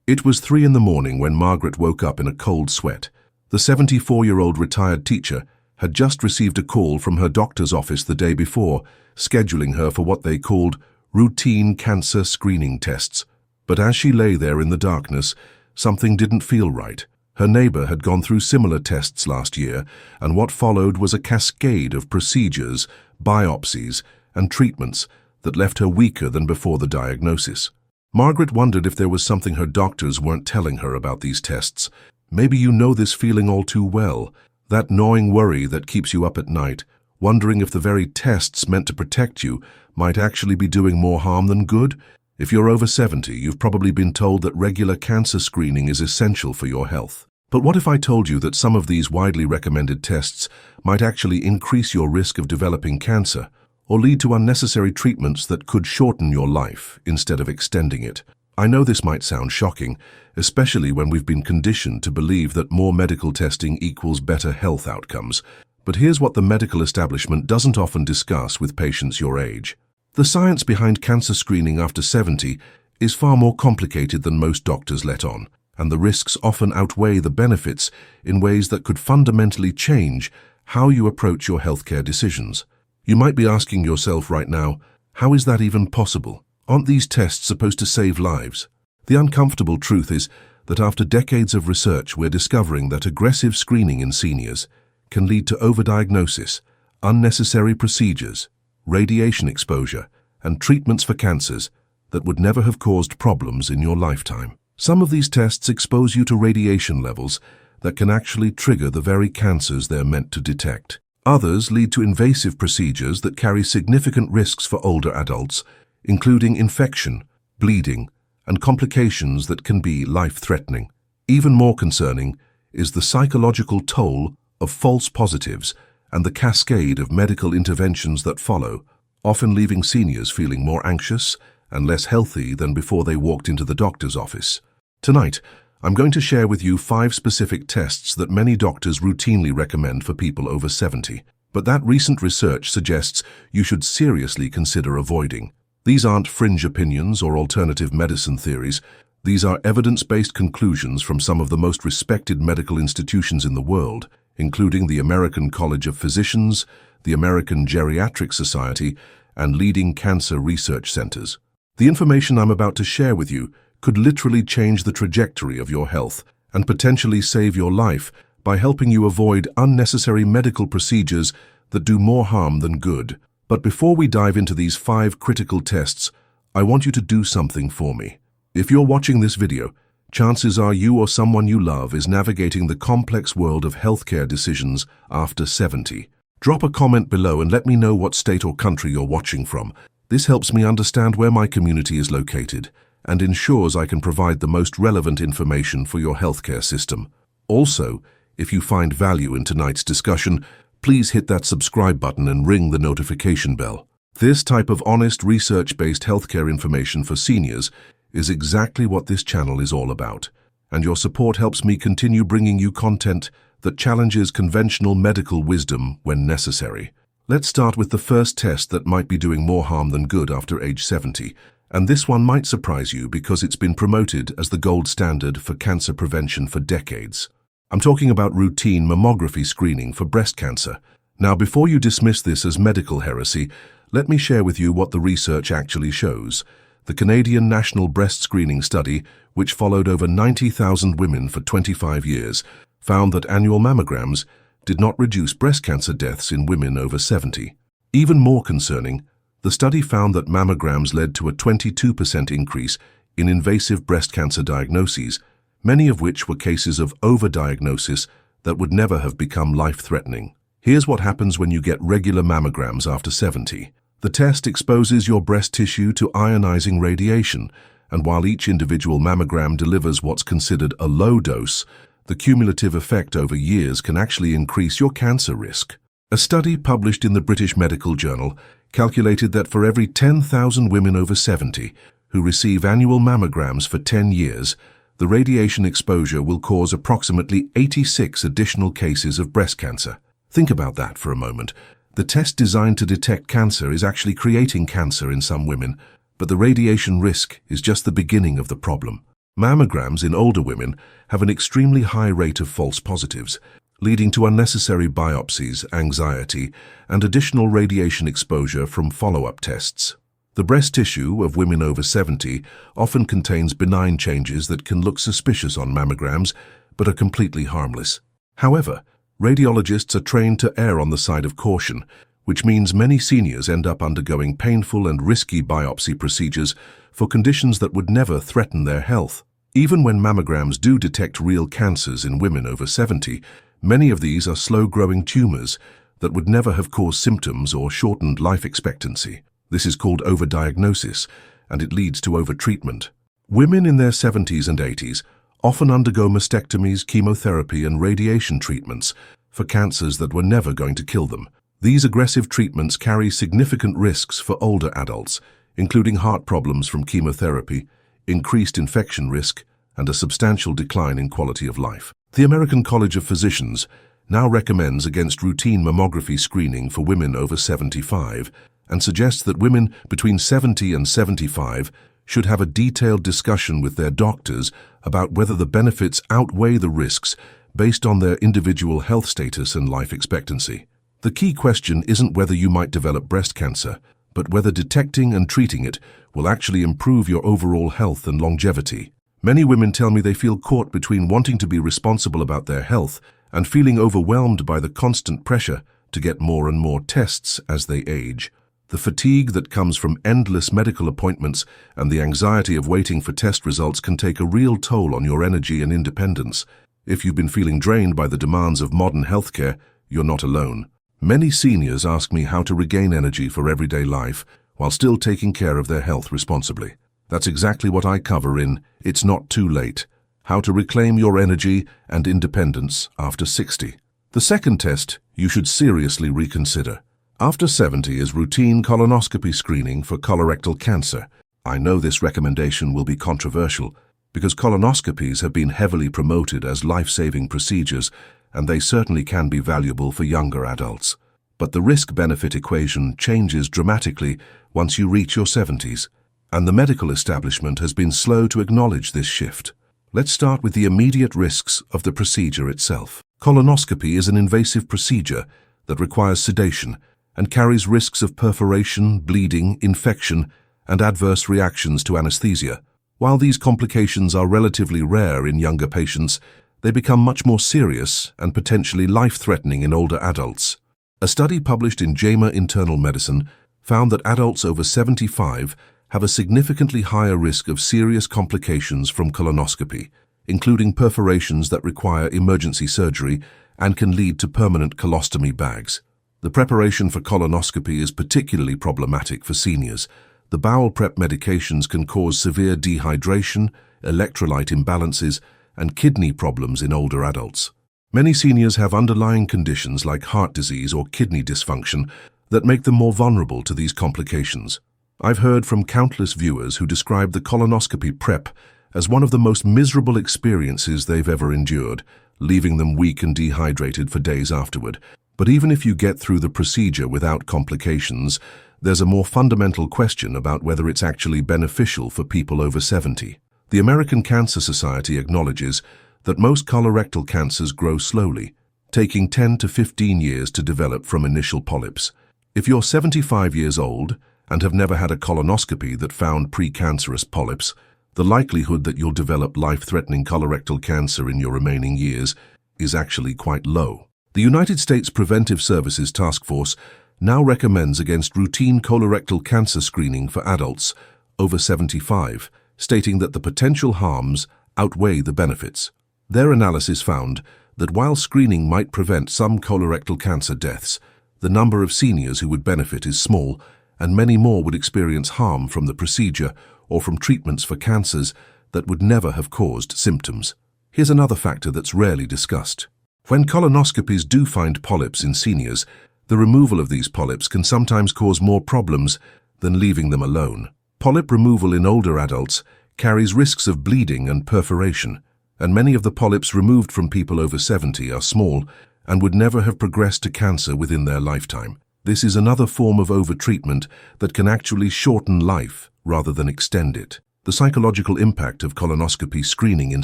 It was 3 in the morning when Margaret woke up in a cold sweat. The 74-year-old retired teacher had just received a call from her doctor's office the day before, scheduling her for what they called routine cancer screening tests. But as she lay there in the darkness, something didn't feel right. Her neighbor had gone through similar tests last year, and what followed was a cascade of procedures, biopsies, and treatments that left her weaker than before the diagnosis. Margaret wondered if there was something her doctors weren't telling her about these tests. Maybe you know this feeling all too well, that gnawing worry that keeps you up at night, wondering if the very tests meant to protect you might actually be doing more harm than good. If you're over 70, you've probably been told that regular cancer screening is essential for your health. But what if I told you that some of these widely recommended tests might actually increase your risk of developing cancer, or lead to unnecessary treatments that could shorten your life instead of extending it? I know this might sound shocking, especially when we've been conditioned to believe that more medical testing equals better health outcomes. But here's what the medical establishment doesn't often discuss with patients your age. The science behind cancer screening after 70 is far more complicated than most doctors let on, and the risks often outweigh the benefits in ways that could fundamentally change how you approach your healthcare decisions. You might be asking yourself right now, how is that even possible? Aren't these tests supposed to save lives? The uncomfortable truth is that after decades of research, we're discovering that aggressive screening in seniors can lead to overdiagnosis, unnecessary procedures, radiation exposure, and treatments for cancers that would never have caused problems in your lifetime. Some of these tests expose you to radiation levels that can actually trigger the very cancers they're meant to detect. Others lead to invasive procedures that carry significant risks for older adults, including infection, bleeding, and complications that can be life-threatening. Even more concerning is the psychological toll of false positives and the cascade of medical interventions that follow, often leaving seniors feeling more anxious and less healthy than before they walked into the doctor's office. Tonight, I'm going to share with you 5 specific tests that many doctors routinely recommend for people over 70, but that recent research suggests you should seriously consider avoiding. These aren't fringe opinions or alternative medicine theories. These are evidence-based conclusions from some of the most respected medical institutions in the world, including the American College of Physicians, the American Geriatric Society, and leading cancer research centers. The information I'm about to share with you could literally change the trajectory of your health and potentially save your life by helping you avoid unnecessary medical procedures that do more harm than good. But before we dive into these 5 critical tests, I want you to do something for me. If you're watching this video, chances are you or someone you love is navigating the complex world of healthcare decisions after 70. Drop a comment below and let me know what state or country you're watching from. This helps me understand where my community is located and ensures I can provide the most relevant information for your healthcare system. Also, if you find value in tonight's discussion, please hit that subscribe button and ring the notification bell. This type of honest, research-based healthcare information for seniors is exactly what this channel is all about, and your support helps me continue bringing you content that challenges conventional medical wisdom when necessary. Let's start with the first test that might be doing more harm than good after age 70, and this one might surprise you because it's been promoted as the gold standard for cancer prevention for decades. I'm talking about routine mammography screening for breast cancer. Now, before you dismiss this as medical heresy, let me share with you what the research actually shows. The Canadian National Breast Screening Study, which followed over 90,000 women for 25 years, found that annual mammograms did not reduce breast cancer deaths in women over 70. Even more concerning, the study found that mammograms led to a 22% increase in invasive breast cancer diagnoses, many of which were cases of overdiagnosis that would never have become life-threatening. Here's what happens when you get regular mammograms after 70. The test exposes your breast tissue to ionizing radiation, and while each individual mammogram delivers what's considered a low dose, the cumulative effect over years can actually increase your cancer risk. A study published in the British Medical Journal calculated that for every 10,000 women over 70 who receive annual mammograms for 10 years, the radiation exposure will cause approximately 86 additional cases of breast cancer. Think about that for a moment. The test designed to detect cancer is actually creating cancer in some women, but the radiation risk is just the beginning of the problem. Mammograms in older women have an extremely high rate of false positives, leading to unnecessary biopsies, anxiety, and additional radiation exposure from follow-up tests. The breast tissue of women over 70 often contains benign changes that can look suspicious on mammograms, but are completely harmless. However, radiologists are trained to err on the side of caution, which means many seniors end up undergoing painful and risky biopsy procedures for conditions that would never threaten their health. Even when mammograms do detect real cancers in women over 70, many of these are slow-growing tumors that would never have caused symptoms or shortened life expectancy. This is called overdiagnosis, and it leads to overtreatment. Women in their 70s and 80s often undergo mastectomies, chemotherapy, and radiation treatments for cancers that were never going to kill them. These aggressive treatments carry significant risks for older adults, including heart problems from chemotherapy, increased infection risk, and a substantial decline in quality of life. The American College of Physicians now recommends against routine mammography screening for women over 75 and suggests that women between 70 and 75 should have a detailed discussion with their doctors about whether the benefits outweigh the risks based on their individual health status and life expectancy. The key question isn't whether you might develop breast cancer, but whether detecting and treating it will actually improve your overall health and longevity. Many women tell me they feel caught between wanting to be responsible about their health and feeling overwhelmed by the constant pressure to get more and more tests as they age. The fatigue that comes from endless medical appointments and the anxiety of waiting for test results can take a real toll on your energy and independence. If you've been feeling drained by the demands of modern healthcare, you're not alone. Many seniors ask me how to regain energy for everyday life while still taking care of their health responsibly. That's exactly what I cover in It's Not Too Late: How to Reclaim Your Energy and Independence After 60. The second test you should seriously reconsider after 70 is routine colonoscopy screening for colorectal cancer. I know this recommendation will be controversial because colonoscopies have been heavily promoted as life-saving procedures, and they certainly can be valuable for younger adults. But the risk-benefit equation changes dramatically once you reach your 70s, and the medical establishment has been slow to acknowledge this shift. Let's start with the immediate risks of the procedure itself. Colonoscopy is an invasive procedure that requires sedation and carries risks of perforation, bleeding, infection, and adverse reactions to anesthesia. While these complications are relatively rare in younger patients, they become much more serious and potentially life-threatening in older adults. A study published in JAMA Internal Medicine found that adults over 75 have a significantly higher risk of serious complications from colonoscopy, including perforations that require emergency surgery and can lead to permanent colostomy bags. The preparation for colonoscopy is particularly problematic for seniors. The bowel prep medications can cause severe dehydration, electrolyte imbalances, and kidney problems in older adults. Many seniors have underlying conditions like heart disease or kidney dysfunction that make them more vulnerable to these complications. I've heard from countless viewers who describe the colonoscopy prep as one of the most miserable experiences they've ever endured, leaving them weak and dehydrated for days afterward. But even if you get through the procedure without complications, there's a more fundamental question about whether it's actually beneficial for people over 70. The American Cancer Society acknowledges that most colorectal cancers grow slowly, taking 10 to 15 years to develop from initial polyps. If you're 75 years old and have never had a colonoscopy that found precancerous polyps, the likelihood that you'll develop life-threatening colorectal cancer in your remaining years is actually quite low. The United States Preventive Services Task Force now recommends against routine colorectal cancer screening for adults over 75, stating that the potential harms outweigh the benefits. Their analysis found that while screening might prevent some colorectal cancer deaths, the number of seniors who would benefit is small, and many more would experience harm from the procedure or from treatments for cancers that would never have caused symptoms. Here's another factor that's rarely discussed. When colonoscopies do find polyps in seniors, the removal of these polyps can sometimes cause more problems than leaving them alone. Polyp removal in older adults carries risks of bleeding and perforation, and many of the polyps removed from people over 70 are small and would never have progressed to cancer within their lifetime. This is another form of overtreatment that can actually shorten life rather than extend it. The psychological impact of colonoscopy screening in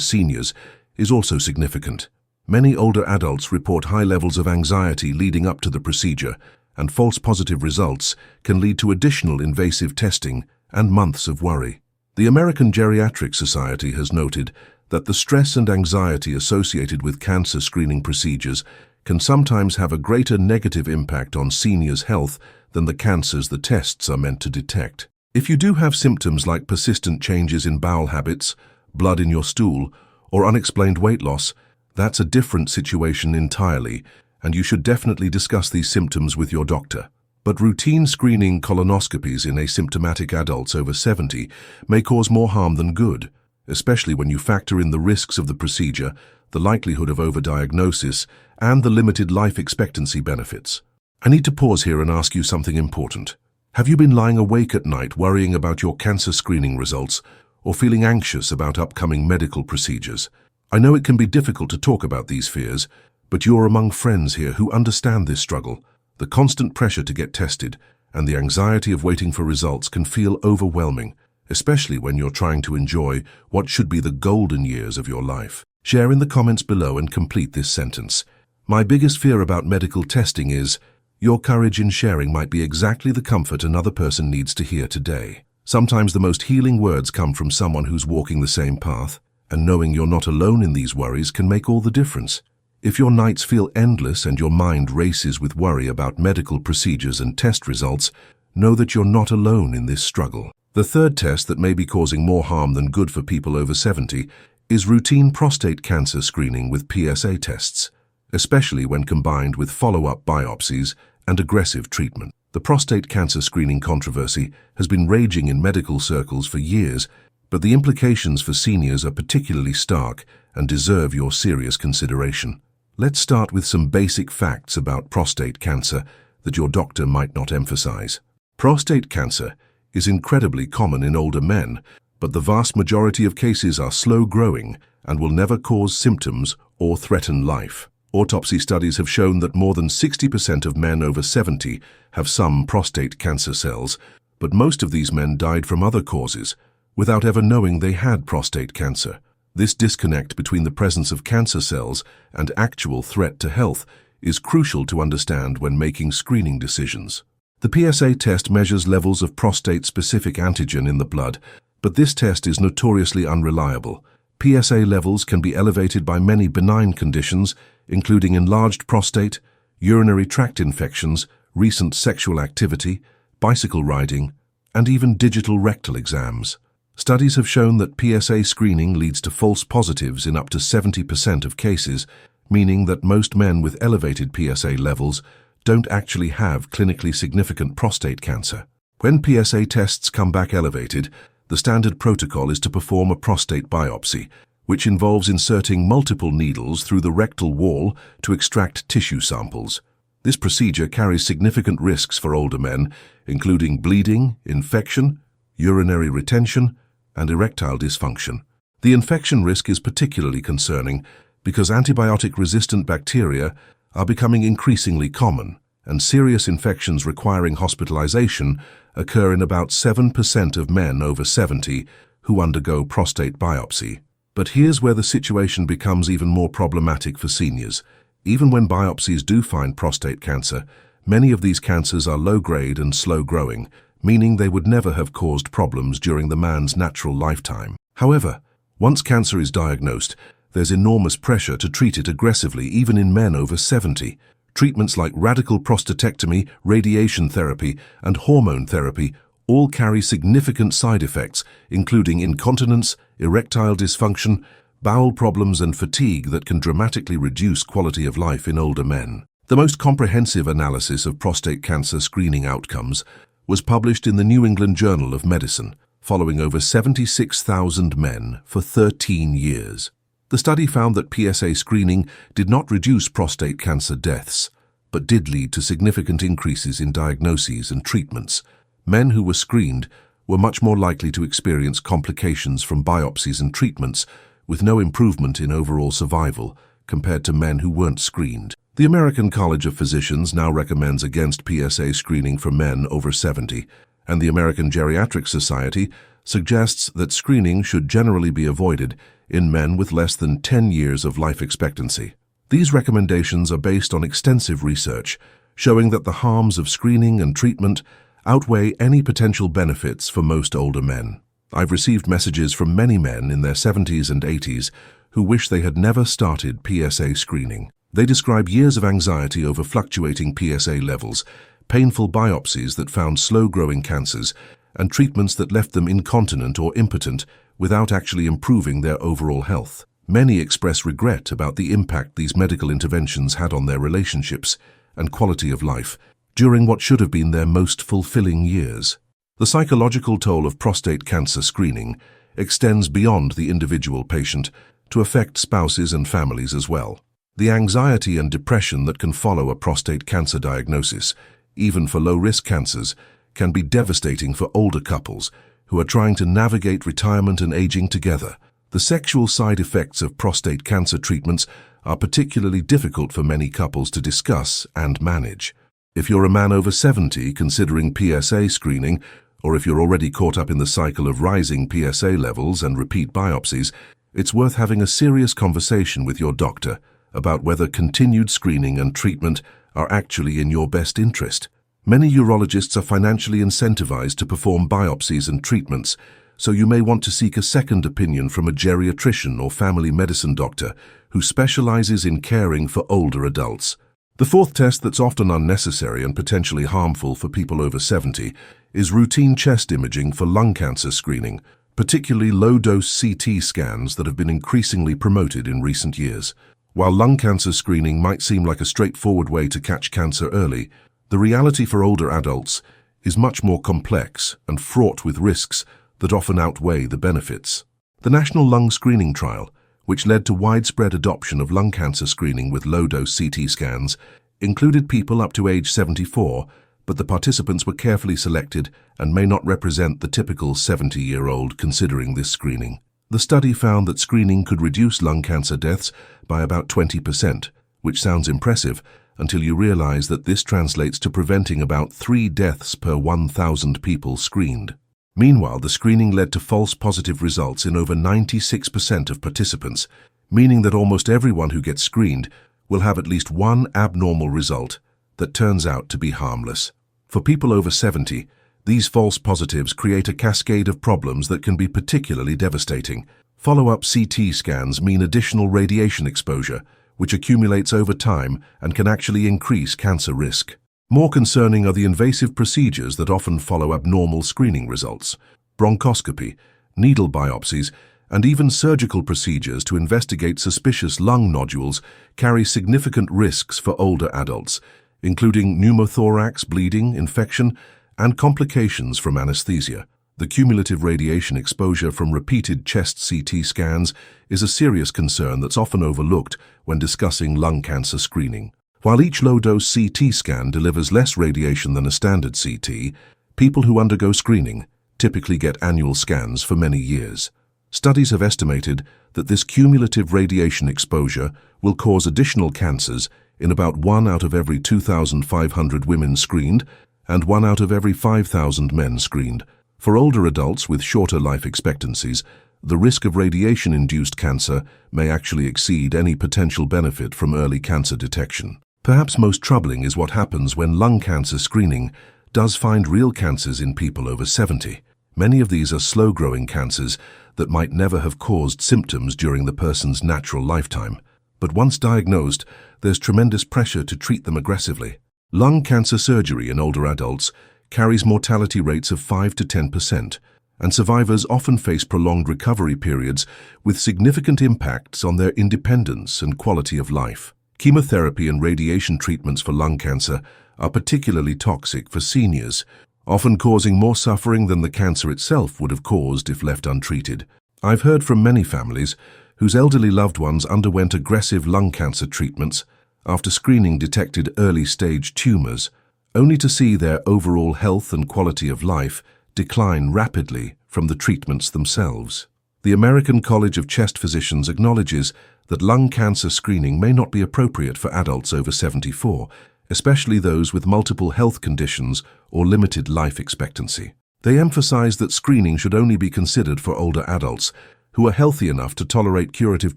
seniors is also significant. Many older adults report high levels of anxiety leading up to the procedure, and false positive results can lead to additional invasive testing and months of worry. The American Geriatric Society has noted that the stress and anxiety associated with cancer screening procedures can sometimes have a greater negative impact on seniors' health than the cancers the tests are meant to detect. If you do have symptoms like persistent changes in bowel habits, blood in your stool, or unexplained weight loss, that's a different situation entirely, and you should definitely discuss these symptoms with your doctor. But routine screening colonoscopies in asymptomatic adults over 70 may cause more harm than good, especially when you factor in the risks of the procedure, the likelihood of overdiagnosis, and the limited life expectancy benefits. I need to pause here and ask you something important. Have you been lying awake at night worrying about your cancer screening results or feeling anxious about upcoming medical procedures? I know it can be difficult to talk about these fears, but you're among friends here who understand this struggle. The constant pressure to get tested and the anxiety of waiting for results can feel overwhelming, especially when you're trying to enjoy what should be the golden years of your life. Share in the comments below and complete this sentence. My biggest fear about medical testing is, your courage in sharing might be exactly the comfort another person needs to hear today. Sometimes the most healing words come from someone who's walking the same path, and knowing you're not alone in these worries can make all the difference. If your nights feel endless and your mind races with worry about medical procedures and test results, know that you're not alone in this struggle. The third test that may be causing more harm than good for people over 70 is routine prostate cancer screening with PSA tests, especially when combined with follow-up biopsies and aggressive treatment. The prostate cancer screening controversy has been raging in medical circles for years, but the implications for seniors are particularly stark and deserve your serious consideration. Let's start with some basic facts about prostate cancer that your doctor might not emphasize. Prostate cancer is incredibly common in older men, but the vast majority of cases are slow-growing and will never cause symptoms or threaten life. Autopsy studies have shown that more than 60% of men over 70 have some prostate cancer cells, but most of these men died from other causes, without ever knowing they had prostate cancer. This disconnect between the presence of cancer cells and actual threat to health is crucial to understand when making screening decisions. The PSA test measures levels of prostate-specific antigen in the blood, but this test is notoriously unreliable. PSA levels can be elevated by many benign conditions, including enlarged prostate, urinary tract infections, recent sexual activity, bicycle riding, and even digital rectal exams. Studies have shown that PSA screening leads to false positives in up to 70% of cases, meaning that most men with elevated PSA levels don't actually have clinically significant prostate cancer. When PSA tests come back elevated, the standard protocol is to perform a prostate biopsy, which involves inserting multiple needles through the rectal wall to extract tissue samples. This procedure carries significant risks for older men, including bleeding, infection, urinary retention, and erectile dysfunction. The infection risk is particularly concerning because antibiotic-resistant bacteria are becoming increasingly common, and serious infections requiring hospitalization occur in about 7% of men over 70 who undergo prostate biopsy. But here's where the situation becomes even more problematic for seniors. Even when biopsies do find prostate cancer, many of these cancers are low-grade and slow-growing, meaning they would never have caused problems during the man's natural lifetime. However, once cancer is diagnosed, there's enormous pressure to treat it aggressively even in men over 70. Treatments like radical prostatectomy, radiation therapy, and hormone therapy all carry significant side effects, including incontinence, erectile dysfunction, bowel problems, and fatigue that can dramatically reduce quality of life in older men. The most comprehensive analysis of prostate cancer screening outcomes was published in the New England Journal of Medicine, following over 76,000 men for 13 years. The study found that PSA screening did not reduce prostate cancer deaths, but did lead to significant increases in diagnoses and treatments. Men who were screened were much more likely to experience complications from biopsies and treatments, with no improvement in overall survival compared to men who weren't screened. The American College of Physicians now recommends against PSA screening for men over 70, and the American Geriatric Society suggests that screening should generally be avoided in men with less than 10 years of life expectancy. These recommendations are based on extensive research showing that the harms of screening and treatment outweigh any potential benefits for most older men. I've received messages from many men in their 70s and 80s who wish they had never started PSA screening. They describe years of anxiety over fluctuating PSA levels, painful biopsies that found slow-growing cancers, and treatments that left them incontinent or impotent without actually improving their overall health. Many express regret about the impact these medical interventions had on their relationships and quality of life during what should have been their most fulfilling years. The psychological toll of prostate cancer screening extends beyond the individual patient to affect spouses and families as well. The anxiety and depression that can follow a prostate cancer diagnosis, even for low-risk cancers, can be devastating for older couples who are trying to navigate retirement and aging together. The sexual side effects of prostate cancer treatments are particularly difficult for many couples to discuss and manage. If you're a man over 70 considering PSA screening, or if you're already caught up in the cycle of rising PSA levels and repeat biopsies, it's worth having a serious conversation with your doctor about whether continued screening and treatment are actually in your best interest. Many urologists are financially incentivized to perform biopsies and treatments, so you may want to seek a second opinion from a geriatrician or family medicine doctor who specializes in caring for older adults. The fourth test that's often unnecessary and potentially harmful for people over 70 is routine chest imaging for lung cancer screening, particularly low-dose CT scans that have been increasingly promoted in recent years. While lung cancer screening might seem like a straightforward way to catch cancer early, the reality for older adults is much more complex and fraught with risks that often outweigh the benefits. The National Lung Screening Trial, which led to widespread adoption of lung cancer screening with low-dose CT scans, included people up to age 74, but the participants were carefully selected and may not represent the typical 70-year-old considering this screening. The study found that screening could reduce lung cancer deaths by about 20%, which sounds impressive until you realize that this translates to preventing about 3 deaths per 1,000 people screened. Meanwhile, the screening led to false positive results in over 96% of participants, meaning that almost everyone who gets screened will have at least one abnormal result that turns out to be harmless. For people over 70, these false positives create a cascade of problems that can be particularly devastating. Follow-up CT scans mean additional radiation exposure, which accumulates over time and can actually increase cancer risk. More concerning are the invasive procedures that often follow abnormal screening results. Bronchoscopy, needle biopsies, and even surgical procedures to investigate suspicious lung nodules carry significant risks for older adults, including pneumothorax, bleeding, infection, and complications from anesthesia. The cumulative radiation exposure from repeated chest CT scans is a serious concern that's often overlooked when discussing lung cancer screening. While each low-dose CT scan delivers less radiation than a standard CT, people who undergo screening typically get annual scans for many years. Studies have estimated that this cumulative radiation exposure will cause additional cancers in about 1 out of every 2,500 women screened and 1 out of every 5,000 men screened. For older adults with shorter life expectancies, the risk of radiation-induced cancer may actually exceed any potential benefit from early cancer detection. Perhaps most troubling is what happens when lung cancer screening does find real cancers in people over 70. Many of these are slow-growing cancers that might never have caused symptoms during the person's natural lifetime. But once diagnosed, there's tremendous pressure to treat them aggressively. Lung cancer surgery in older adults carries mortality rates of 5 to 10%, and survivors often face prolonged recovery periods with significant impacts on their independence and quality of life. Chemotherapy and radiation treatments for lung cancer are particularly toxic for seniors, often causing more suffering than the cancer itself would have caused if left untreated. I've heard from many families whose elderly loved ones underwent aggressive lung cancer treatments after screening detected early-stage tumors, only to see their overall health and quality of life decline rapidly from the treatments themselves. The American College of Chest Physicians acknowledges that lung cancer screening may not be appropriate for adults over 74, especially those with multiple health conditions or limited life expectancy. They emphasize that screening should only be considered for older adults who are healthy enough to tolerate curative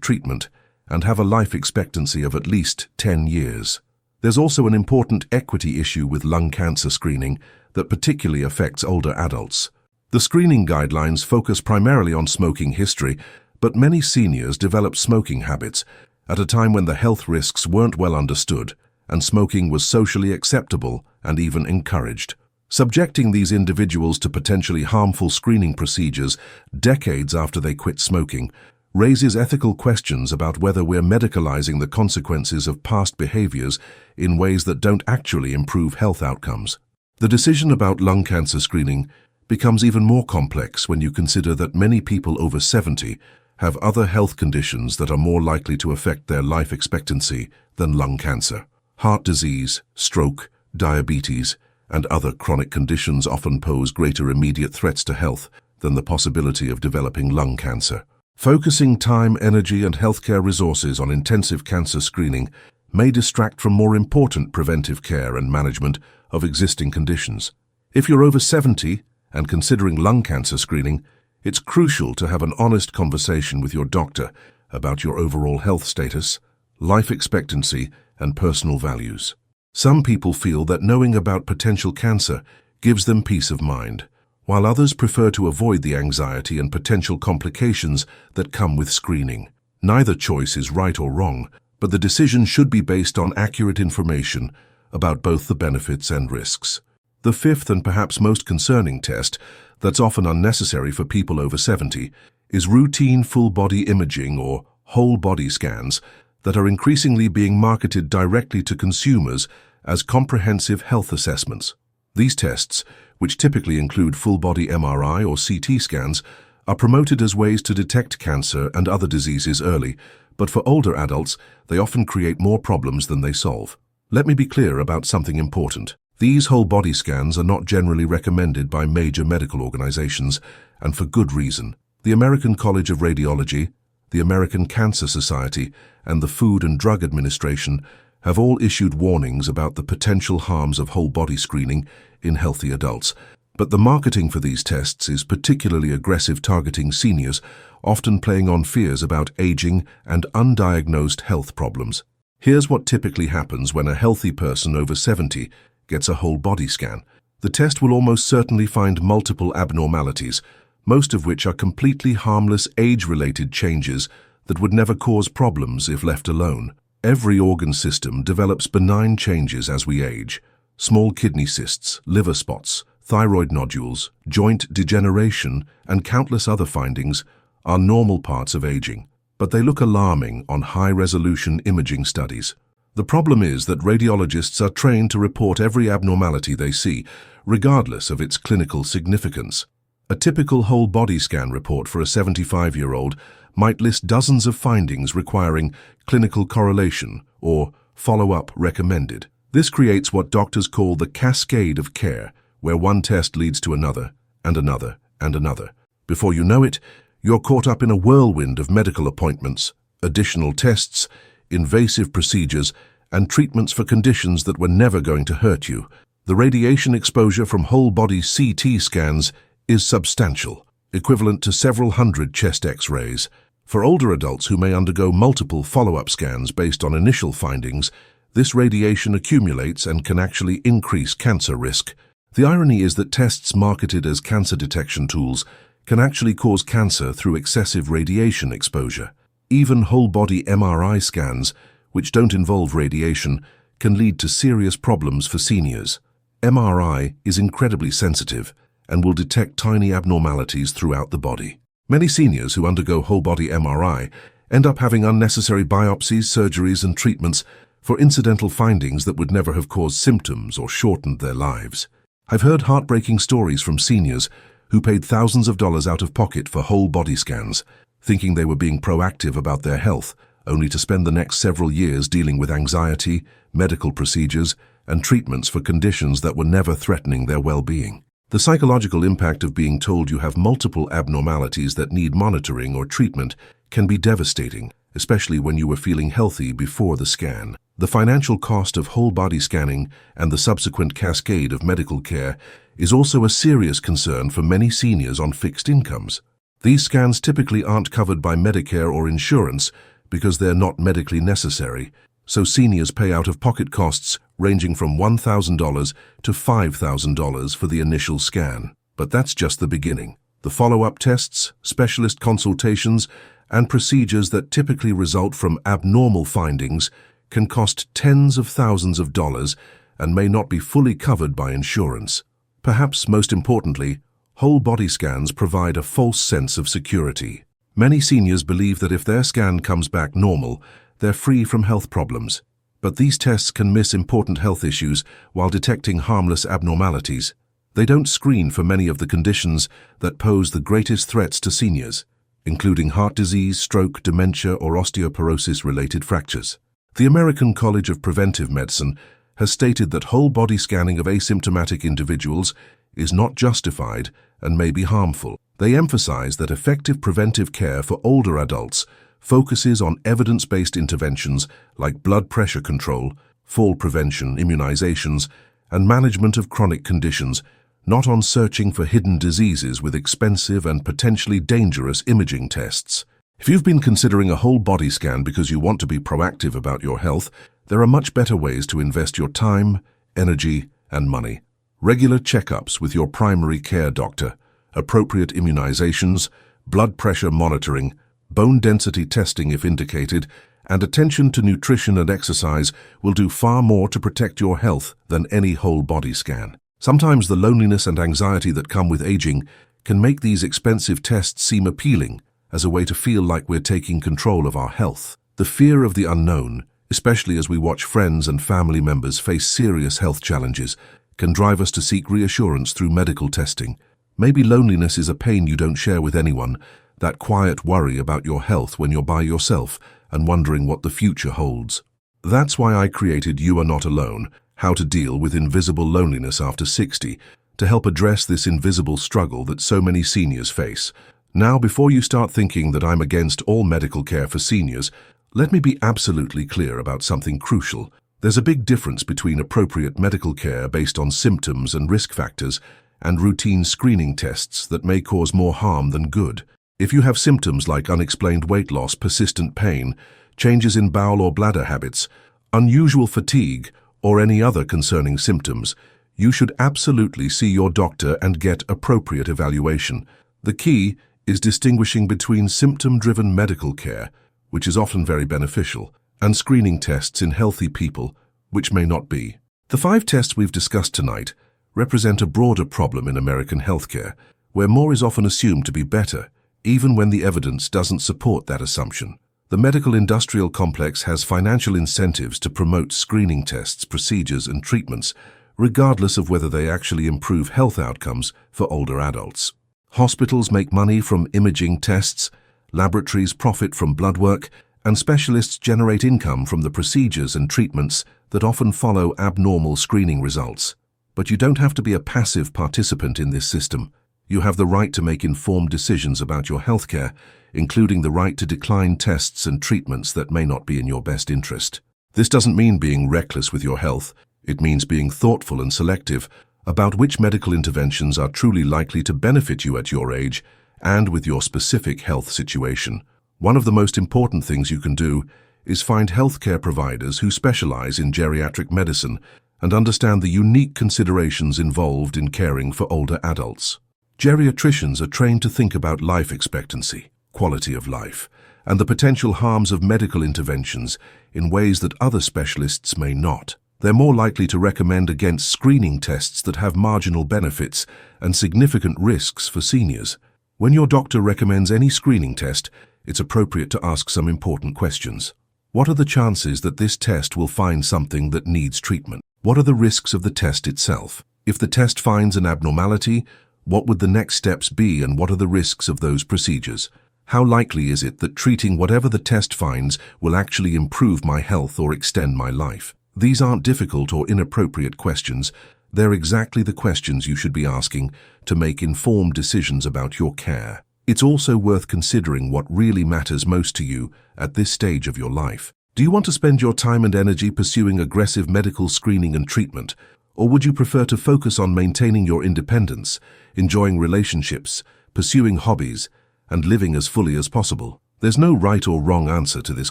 treatment and have a life expectancy of at least 10 years. There's also an important equity issue with lung cancer screening that particularly affects older adults. The screening guidelines focus primarily on smoking history, but many seniors develop smoking habits at a time when the health risks weren't well understood and smoking was socially acceptable and even encouraged. Subjecting these individuals to potentially harmful screening procedures decades after they quit smoking raises ethical questions about whether we're medicalizing the consequences of past behaviors in ways that don't actually improve health outcomes. The decision about lung cancer screening becomes even more complex when you consider that many people over 70 have other health conditions that are more likely to affect their life expectancy than lung cancer. Heart disease, stroke, diabetes, and other chronic conditions often pose greater immediate threats to health than the possibility of developing lung cancer. Focusing time, energy, and healthcare resources on intensive cancer screening may distract from more important preventive care and management of existing conditions. If you're over 70 and considering lung cancer screening, it's crucial to have an honest conversation with your doctor about your overall health status, life expectancy, and personal values. Some people feel that knowing about potential cancer gives them peace of mind, while others prefer to avoid the anxiety and potential complications that come with screening. Neither choice is right or wrong, but the decision should be based on accurate information about both the benefits and risks. The fifth and perhaps most concerning test that's often unnecessary for people over 70 is routine full-body imaging or whole-body scans that are increasingly being marketed directly to consumers as comprehensive health assessments. These tests, which typically include full-body MRI or CT scans, are promoted as ways to detect cancer and other diseases early, but for older adults, they often create more problems than they solve. Let me be clear about something important. These whole-body scans are not generally recommended by major medical organizations, and for good reason. The American College of Radiology, the American Cancer Society, and the Food and Drug Administration have all issued warnings about the potential harms of whole-body screening in healthy adults. But the marketing for these tests is particularly aggressive, targeting seniors, often playing on fears about aging and undiagnosed health problems. Here's what typically happens when a healthy person over 70 gets a whole-body scan. The test will almost certainly find multiple abnormalities, most of which are completely harmless age-related changes that would never cause problems if left alone. Every organ system develops benign changes as we age. Small kidney cysts, liver spots, thyroid nodules, joint degeneration, and countless other findings are normal parts of aging, but they look alarming on high-resolution imaging studies. The problem is that radiologists are trained to report every abnormality they see, regardless of its clinical significance. A typical whole-body scan report for a 75-year-old might list dozens of findings requiring clinical correlation or follow-up recommended. This creates what doctors call the cascade of care, where one test leads to another, and another, and another. Before you know it, you're caught up in a whirlwind of medical appointments, additional tests, invasive procedures, and treatments for conditions that were never going to hurt you. The radiation exposure from whole-body CT scans is substantial, equivalent to several hundred chest X-rays. For older adults who may undergo multiple follow-up scans based on initial findings, this radiation accumulates and can actually increase cancer risk. The irony is that tests marketed as cancer detection tools can actually cause cancer through excessive radiation exposure. Even whole-body MRI scans, which don't involve radiation, can lead to serious problems for seniors. MRI is incredibly sensitive and will detect tiny abnormalities throughout the body. Many seniors who undergo whole-body MRI end up having unnecessary biopsies, surgeries, and treatments for incidental findings that would never have caused symptoms or shortened their lives. I've heard heartbreaking stories from seniors who paid thousands of dollars out of pocket for whole-body scans, thinking they were being proactive about their health, only to spend the next several years dealing with anxiety, medical procedures, and treatments for conditions that were never threatening their well-being. The psychological impact of being told you have multiple abnormalities that need monitoring or treatment can be devastating, especially when you were feeling healthy before the scan. The financial cost of whole-body scanning and the subsequent cascade of medical care is also a serious concern for many seniors on fixed incomes. These scans typically aren't covered by Medicare or insurance because they're not medically necessary, so seniors pay out-of-pocket costs ranging from $1,000 to $5,000 for the initial scan. But that's just the beginning. The follow-up tests, specialist consultations, and procedures that typically result from abnormal findings can cost tens of thousands of dollars and may not be fully covered by insurance. Perhaps most importantly, whole-body scans provide a false sense of security. Many seniors believe that if their scan comes back normal, they're free from health problems. But these tests can miss important health issues while detecting harmless abnormalities. They don't screen for many of the conditions that pose the greatest threats to seniors, including heart disease, stroke, dementia, or osteoporosis-related fractures. The American College of Preventive Medicine has stated that whole-body scanning of asymptomatic individuals is not justified and may be harmful. They emphasize that effective preventive care for older adults focuses on evidence-based interventions like blood pressure control, fall prevention, immunizations, and management of chronic conditions, not on searching for hidden diseases with expensive and potentially dangerous imaging tests. If you've been considering a whole-body scan because you want to be proactive about your health, there are much better ways to invest your time, energy, and money. Regular checkups with your primary care doctor, appropriate immunizations, blood pressure monitoring, bone density testing if indicated, and attention to nutrition and exercise will do far more to protect your health than any whole-body scan. Sometimes the loneliness and anxiety that come with aging can make these expensive tests seem appealing as a way to feel like we're taking control of our health. The fear of the unknown, especially as we watch friends and family members face serious health challenges, can drive us to seek reassurance through medical testing. Maybe loneliness is a pain you don't share with anyone, that quiet worry about your health when you're by yourself and wondering what the future holds. That's why I created You Are Not Alone, How to Deal with Invisible Loneliness After 60, to help address this invisible struggle that so many seniors face. Now, before you start thinking that I'm against all medical care for seniors, let me be absolutely clear about something crucial. There's a big difference between appropriate medical care based on symptoms and risk factors and routine screening tests that may cause more harm than good. If you have symptoms like unexplained weight loss, persistent pain, changes in bowel or bladder habits, unusual fatigue, or any other concerning symptoms, you should absolutely see your doctor and get appropriate evaluation. The key is distinguishing between symptom-driven medical care, which is often very beneficial, and screening tests in healthy people, which may not be. The 5 tests we've discussed tonight represent a broader problem in American healthcare, where more is often assumed to be better, even when the evidence doesn't support that assumption. The medical industrial complex has financial incentives to promote screening tests, procedures, and treatments, regardless of whether they actually improve health outcomes for older adults. Hospitals make money from imaging tests, laboratories profit from blood work, and specialists generate income from the procedures and treatments that often follow abnormal screening results. But you don't have to be a passive participant in this system. You have the right to make informed decisions about your healthcare, including the right to decline tests and treatments that may not be in your best interest. This doesn't mean being reckless with your health. It means being thoughtful and selective about which medical interventions are truly likely to benefit you at your age and with your specific health situation. One of the most important things you can do is find healthcare providers who specialize in geriatric medicine and understand the unique considerations involved in caring for older adults. Geriatricians are trained to think about life expectancy, quality of life, and the potential harms of medical interventions in ways that other specialists may not. They're more likely to recommend against screening tests that have marginal benefits and significant risks for seniors. When your doctor recommends any screening test, it's appropriate to ask some important questions. What are the chances that this test will find something that needs treatment? What are the risks of the test itself? If the test finds an abnormality, what would the next steps be and what are the risks of those procedures? How likely is it that treating whatever the test finds will actually improve my health or extend my life? These aren't difficult or inappropriate questions. They're exactly the questions you should be asking to make informed decisions about your care. It's also worth considering what really matters most to you at this stage of your life. Do you want to spend your time and energy pursuing aggressive medical screening and treatment, or would you prefer to focus on maintaining your independence, enjoying relationships, pursuing hobbies, and living as fully as possible? There's no right or wrong answer to this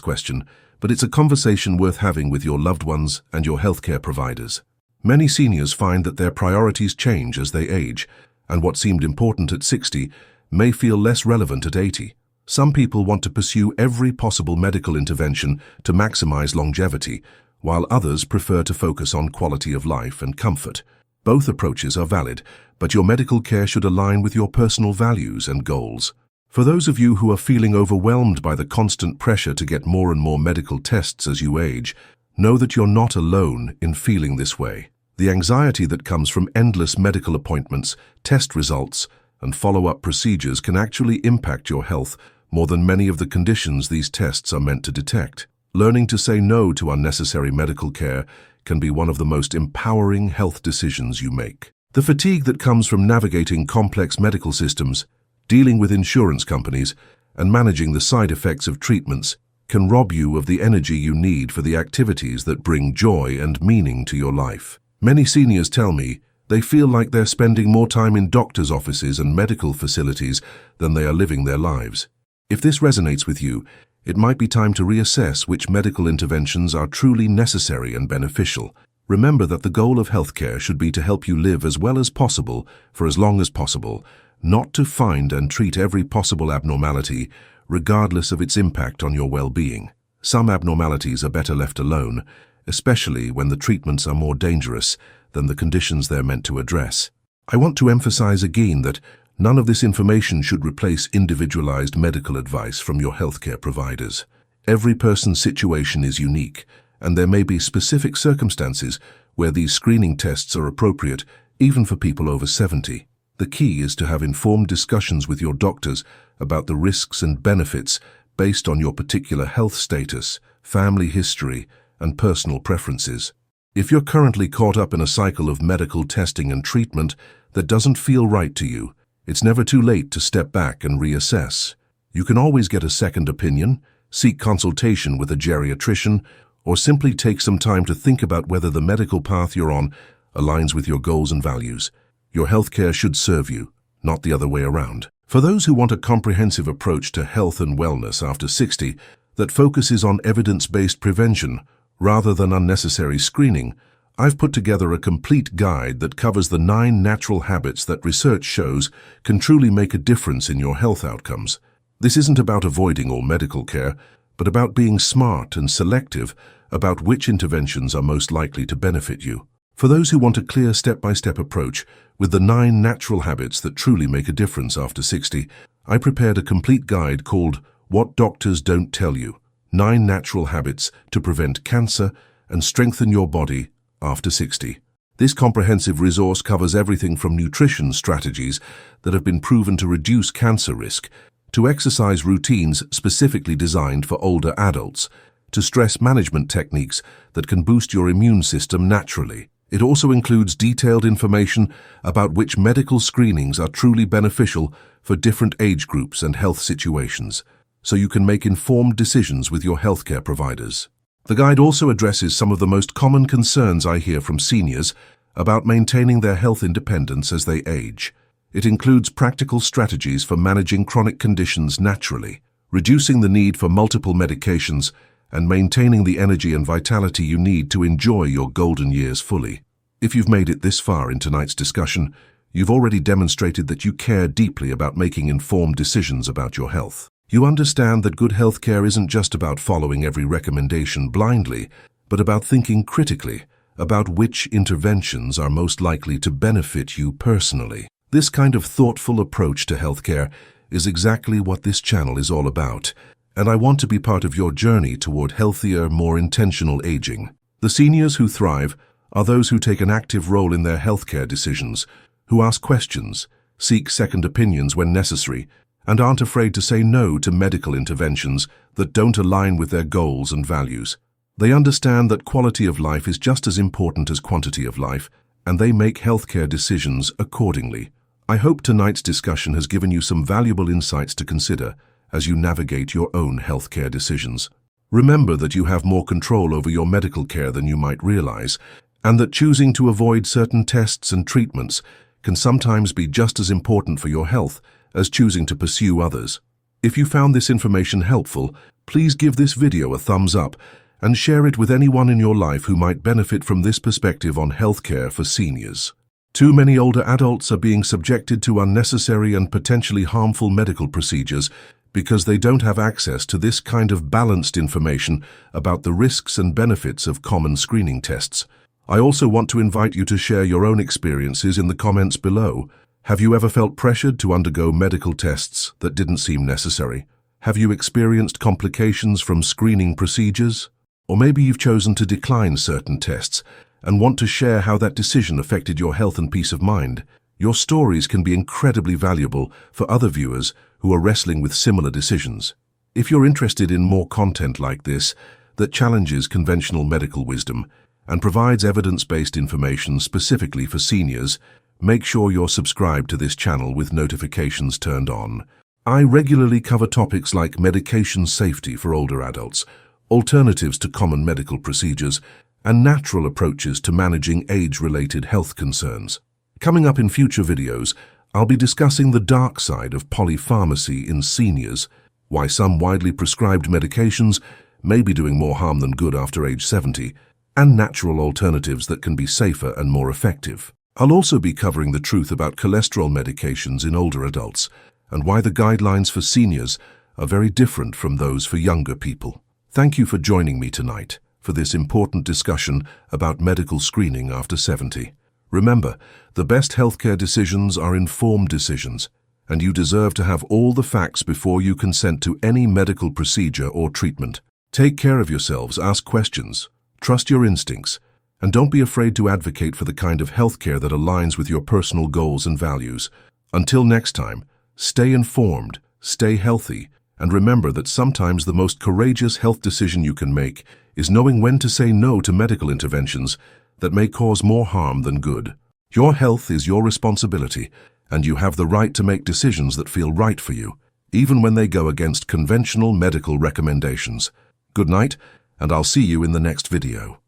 question, but it's a conversation worth having with your loved ones and your healthcare providers. Many seniors find that their priorities change as they age, and what seemed important at 60 may feel less relevant at 80. Some people want to pursue every possible medical intervention to maximize longevity, while others prefer to focus on quality of life and comfort. Both approaches are valid, but your medical care should align with your personal values and goals. For those of you who are feeling overwhelmed by the constant pressure to get more and more medical tests as you age, know that you're not alone in feeling this way. The anxiety that comes from endless medical appointments, test results, and follow-up procedures can actually impact your health more than many of the conditions these tests are meant to detect. Learning to say no to unnecessary medical care can be one of the most empowering health decisions you make. The fatigue that comes from navigating complex medical systems, dealing with insurance companies, and managing the side effects of treatments can rob you of the energy you need for the activities that bring joy and meaning to your life. Many seniors tell me they feel like they're spending more time in doctors' offices and medical facilities than they are living their lives. If this resonates with you, it might be time to reassess which medical interventions are truly necessary and beneficial. Remember that the goal of healthcare should be to help you live as well as possible for as long as possible, not to find and treat every possible abnormality, regardless of its impact on your well-being. Some abnormalities are better left alone, especially when the treatments are more dangerous than the conditions they're meant to address. I want to emphasize again that none of this information should replace individualized medical advice from your healthcare providers. Every person's situation is unique, and there may be specific circumstances where these screening tests are appropriate, even for people over 70. The key is to have informed discussions with your doctors about the risks and benefits based on your particular health status, family history, and personal preferences. If you're currently caught up in a cycle of medical testing and treatment that doesn't feel right to you, it's never too late to step back and reassess. You can always get a second opinion, seek consultation with a geriatrician, or simply take some time to think about whether the medical path you're on aligns with your goals and values. Your healthcare should serve you, not the other way around. For those who want a comprehensive approach to health and wellness after 60 that focuses on evidence-based prevention rather than unnecessary screening, I've put together a complete guide that covers the 9 natural habits that research shows can truly make a difference in your health outcomes. This isn't about avoiding all medical care, but about being smart and selective about which interventions are most likely to benefit you. For those who want a clear step-by-step approach with the 9 natural habits that truly make a difference after 60, I prepared a complete guide called What Doctors Don't Tell You: 9 Natural Habits to Prevent Cancer and Strengthen Your Body after 60. This comprehensive resource covers everything from nutrition strategies that have been proven to reduce cancer risk, to exercise routines specifically designed for older adults, to stress management techniques that can boost your immune system naturally. It also includes detailed information about which medical screenings are truly beneficial for different age groups and health situations, so you can make informed decisions with your healthcare providers. The guide also addresses some of the most common concerns I hear from seniors about maintaining their health independence as they age. It includes practical strategies for managing chronic conditions naturally, reducing the need for multiple medications, and maintaining the energy and vitality you need to enjoy your golden years fully. If you've made it this far in tonight's discussion, you've already demonstrated that you care deeply about making informed decisions about your health. You understand that good healthcare isn't just about following every recommendation blindly, but about thinking critically about which interventions are most likely to benefit you personally. This kind of thoughtful approach to healthcare is exactly what this channel is all about, and I want to be part of your journey toward healthier, more intentional aging. The seniors who thrive are those who take an active role in their healthcare decisions, who ask questions, seek second opinions when necessary, and aren't afraid to say no to medical interventions that don't align with their goals and values. They understand that quality of life is just as important as quantity of life, and they make healthcare decisions accordingly. I hope tonight's discussion has given you some valuable insights to consider as you navigate your own healthcare decisions. Remember that you have more control over your medical care than you might realize, and that choosing to avoid certain tests and treatments can sometimes be just as important for your health as choosing to pursue others. If you found this information helpful, please give this video a thumbs up and share it with anyone in your life who might benefit from this perspective on healthcare for seniors. Too many older adults are being subjected to unnecessary and potentially harmful medical procedures because they don't have access to this kind of balanced information about the risks and benefits of common screening tests. I also want to invite you to share your own experiences in the comments below. Have you ever felt pressured to undergo medical tests that didn't seem necessary? Have you experienced complications from screening procedures? Or maybe you've chosen to decline certain tests and want to share how that decision affected your health and peace of mind. Your stories can be incredibly valuable for other viewers who are wrestling with similar decisions. If you're interested in more content like this that challenges conventional medical wisdom and provides evidence-based information specifically for seniors, make sure you're subscribed to this channel with notifications turned on. I regularly cover topics like medication safety for older adults, alternatives to common medical procedures, and natural approaches to managing age-related health concerns. Coming up in future videos, I'll be discussing the dark side of polypharmacy in seniors, why some widely prescribed medications may be doing more harm than good after age 70, and natural alternatives that can be safer and more effective. I'll also be covering the truth about cholesterol medications in older adults, and why the guidelines for seniors are very different from those for younger people. Thank you for joining me tonight for this important discussion about medical screening after 70. Remember, the best healthcare decisions are informed decisions, and you deserve to have all the facts before you consent to any medical procedure or treatment. Take care of yourselves, ask questions, trust your instincts, and don't be afraid to advocate for the kind of healthcare that aligns with your personal goals and values. Until next time, stay informed, stay healthy, and remember that sometimes the most courageous health decision you can make is knowing when to say no to medical interventions that may cause more harm than good. Your health is your responsibility, and you have the right to make decisions that feel right for you, even when they go against conventional medical recommendations. Good night, and I'll see you in the next video.